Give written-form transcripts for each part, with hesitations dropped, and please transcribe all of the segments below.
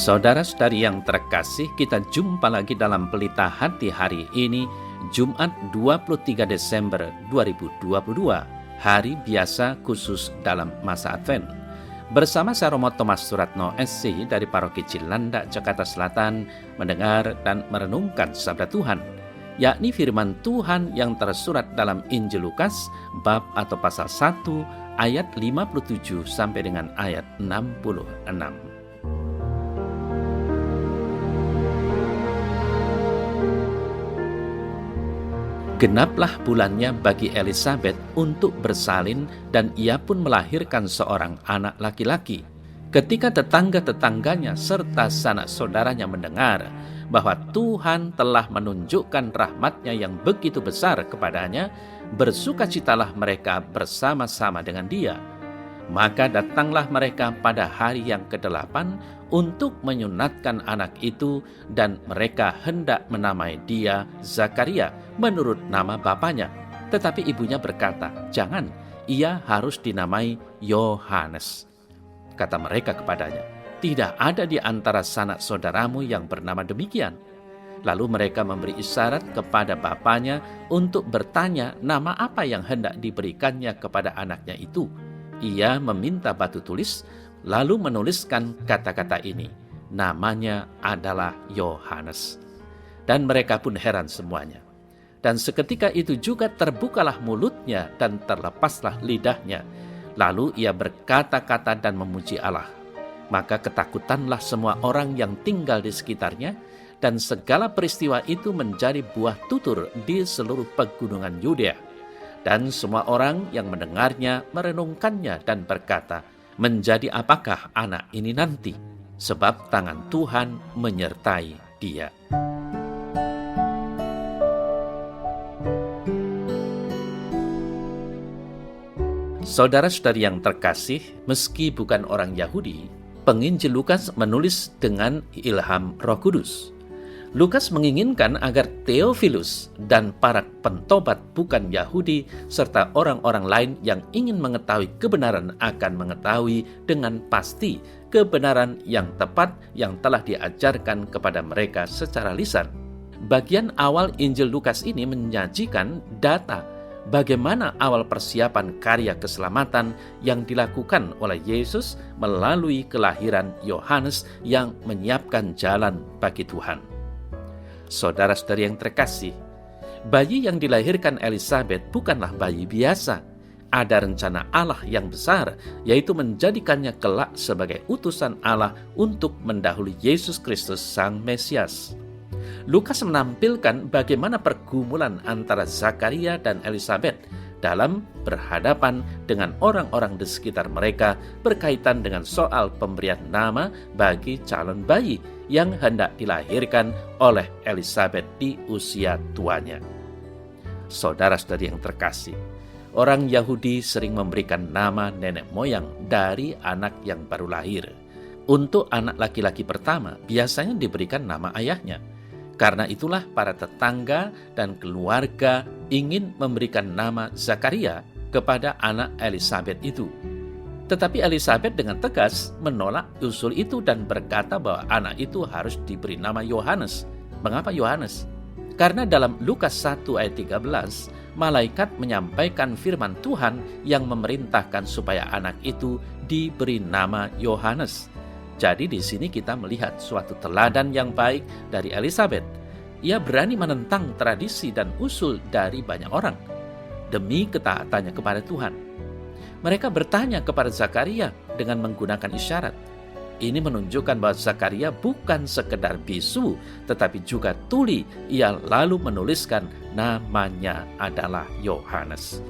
Saudara-saudari yang terkasih, kita jumpa lagi dalam Pelita Hati hari ini, Jumat 23 Desember 2022, hari biasa khusus dalam masa Advent. Bersama saya Romo Thomas Suratno SC dari Paroki Cilanda, Jakarta Selatan, mendengar dan merenungkan sabda Tuhan, yakni firman Tuhan yang tersurat dalam Injil Lukas, bab atau pasal 1, ayat 57 sampai dengan ayat 66. Genaplah bulannya bagi Elisabet untuk bersalin dan ia pun melahirkan seorang anak laki-laki. Ketika tetangga-tetangganya serta sanak saudaranya mendengar bahwa Tuhan telah menunjukkan rahmat-Nya yang begitu besar kepadanya, bersukacitalah mereka bersama-sama dengan dia. Maka datanglah mereka pada hari yang ke-8 untuk menyunatkan anak itu, dan mereka hendak menamai dia Zakaria menurut nama bapaknya. Tetapi ibunya berkata, "Jangan, ia harus dinamai Yohanes." Kata mereka kepadanya, "Tidak ada di antara sanak saudaramu yang bernama demikian." Lalu mereka memberi isyarat kepada bapaknya untuk bertanya nama apa yang hendak diberikannya kepada anaknya itu. Ia meminta batu tulis, lalu menuliskan kata-kata ini, "Namanya adalah Yohanes." Dan mereka pun heran semuanya. Dan seketika itu juga terbukalah mulutnya dan terlepaslah lidahnya. Lalu ia berkata-kata dan memuji Allah. Maka ketakutanlah semua orang yang tinggal di sekitarnya, dan segala peristiwa itu menjadi buah tutur di seluruh pegunungan Yudea. Dan semua orang yang mendengarnya merenungkannya dan berkata, "Menjadi apakah anak ini nanti? Sebab tangan Tuhan menyertai dia." Saudara-saudari yang terkasih, meski bukan orang Yahudi, penginjil Lukas menulis dengan ilham Roh Kudus. Lukas menginginkan agar Theophilus dan para pentobat bukan Yahudi serta orang-orang lain yang ingin mengetahui kebenaran akan mengetahui dengan pasti kebenaran yang tepat yang telah diajarkan kepada mereka secara lisan. Bagian awal Injil Lukas ini menyajikan data bagaimana awal persiapan karya keselamatan yang dilakukan oleh Yesus melalui kelahiran Yohanes yang menyiapkan jalan bagi Tuhan. Saudara-saudari yang terkasih, bayi yang dilahirkan Elisabet bukanlah bayi biasa. Ada rencana Allah yang besar, yaitu menjadikannya kelak sebagai utusan Allah untuk mendahului Yesus Kristus Sang Mesias. Lukas menampilkan bagaimana pergumulan antara Zakaria dan Elisabet dalam berhadapan dengan orang-orang di sekitar mereka berkaitan dengan soal pemberian nama bagi calon bayi yang hendak dilahirkan oleh Elisabet di usia tuanya. Saudara-saudari yang terkasih, orang Yahudi sering memberikan nama nenek moyang dari anak yang baru lahir. Untuk anak laki-laki pertama, biasanya diberikan nama ayahnya. Karena itulah para tetangga dan keluarga ingin memberikan nama Zakaria kepada anak Elisabet itu. Tetapi Elisabet dengan tegas menolak usul itu dan berkata bahwa anak itu harus diberi nama Yohanes. Mengapa Yohanes? Karena dalam Lukas 1 ayat 13, malaikat menyampaikan firman Tuhan yang memerintahkan supaya anak itu diberi nama Yohanes. Jadi di sini kita melihat suatu teladan yang baik dari Elisabet. Ia berani menentang tradisi dan usul dari banyak orang demi ketaatannya kepada Tuhan. Mereka bertanya kepada Zakaria dengan menggunakan isyarat. Ini menunjukkan bahwa Zakaria bukan sekedar bisu, tetapi juga tuli. Ia lalu menuliskan namanya adalah Yohanes.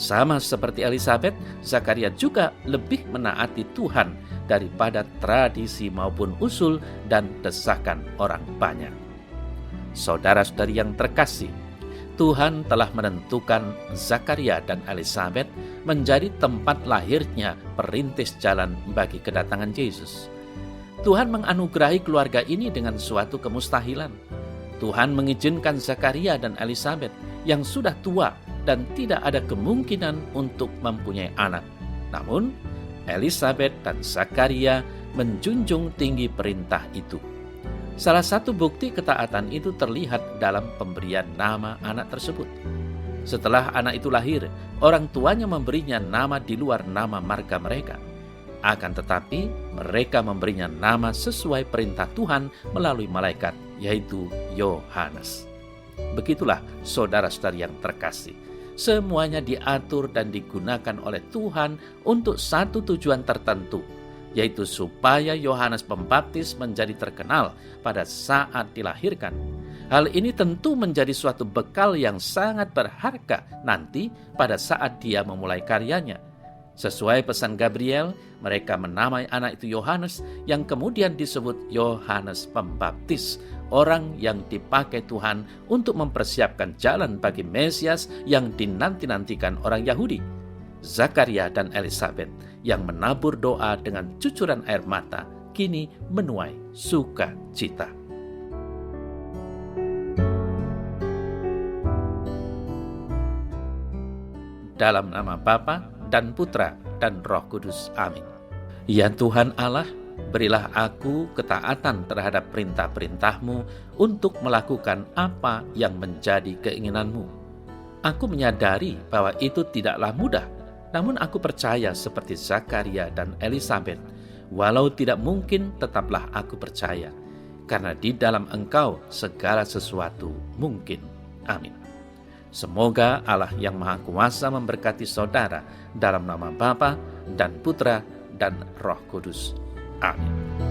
Sama seperti Elisabet, Zakaria juga lebih menaati Tuhan daripada tradisi maupun usul dan desakan orang banyak. Saudara-saudari yang terkasih, Tuhan telah menentukan Zakaria dan Elisabet menjadi tempat lahirnya perintis jalan bagi kedatangan Yesus. Tuhan menganugerahi keluarga ini dengan suatu kemustahilan. Tuhan mengizinkan Zakaria dan Elisabet yang sudah tua dan tidak ada kemungkinan untuk mempunyai anak. Namun, Elisabet dan Zakaria menjunjung tinggi perintah itu. Salah satu bukti ketaatan itu terlihat dalam pemberian nama anak tersebut. Setelah anak itu lahir, orang tuanya memberinya nama di luar nama marga mereka. Akan tetapi, mereka memberinya nama sesuai perintah Tuhan melalui malaikat, yaitu Yohanes. Begitulah saudara-saudari yang terkasih. Semuanya diatur dan digunakan oleh Tuhan untuk satu tujuan tertentu, yaitu supaya Yohanes Pembaptis menjadi terkenal pada saat dilahirkan. Hal ini tentu menjadi suatu bekal yang sangat berharga nanti pada saat dia memulai karyanya. Sesuai pesan Gabriel, mereka menamai anak itu Yohanes, yang kemudian disebut Yohanes Pembaptis, orang yang dipakai Tuhan untuk mempersiapkan jalan bagi Mesias yang dinanti-nantikan orang Yahudi. Zakaria dan Elisabet yang menabur doa dengan cucuran air mata kini menuai sukacita. Dalam nama Bapa dan Putra dan Roh Kudus. Amin. Ya Tuhan Allah, berilah aku ketaatan terhadap perintah-perintah-Mu untuk melakukan apa yang menjadi keinginan-Mu. Aku menyadari bahwa itu tidaklah mudah, namun aku percaya seperti Zakaria dan Elisabet. Walau tidak mungkin, tetaplah aku percaya, karena di dalam Engkau segala sesuatu mungkin. Amin. Semoga Allah yang Maha Kuasa memberkati saudara dalam nama Bapa dan Putra dan Roh Kudus. Amin.